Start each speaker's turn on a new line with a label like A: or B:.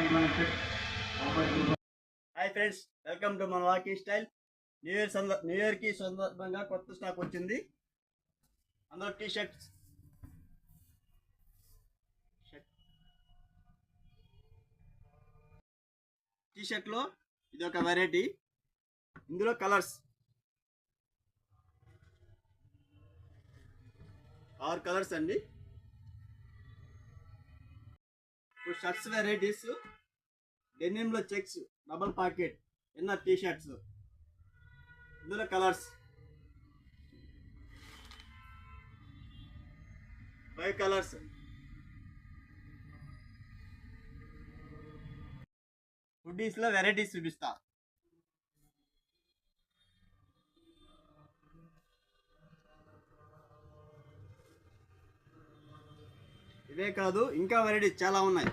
A: Hi friends, welcome to మన walkie style. New year కి సందర్భంగా కొత్త స్టాక్ వచ్చింది. అందులో టీ షర్ట్ లో ఇది ఒక వెరైటీ. ఇందులో కలర్స్ 6 కలర్స్ అండి. ఇప్పుడు షర్ట్స్ వెరైటీస్ డెనిమ్ లో checks double pocket inner T shirts. ఇందులో కలర్స్ 5 కలర్స్. హుడ్డీస్ లో వెరైటీస్ చూపిస్తా. ఇవే కాదు, ఇంకా వెరైటీస్ చాలా ఉన్నాయి.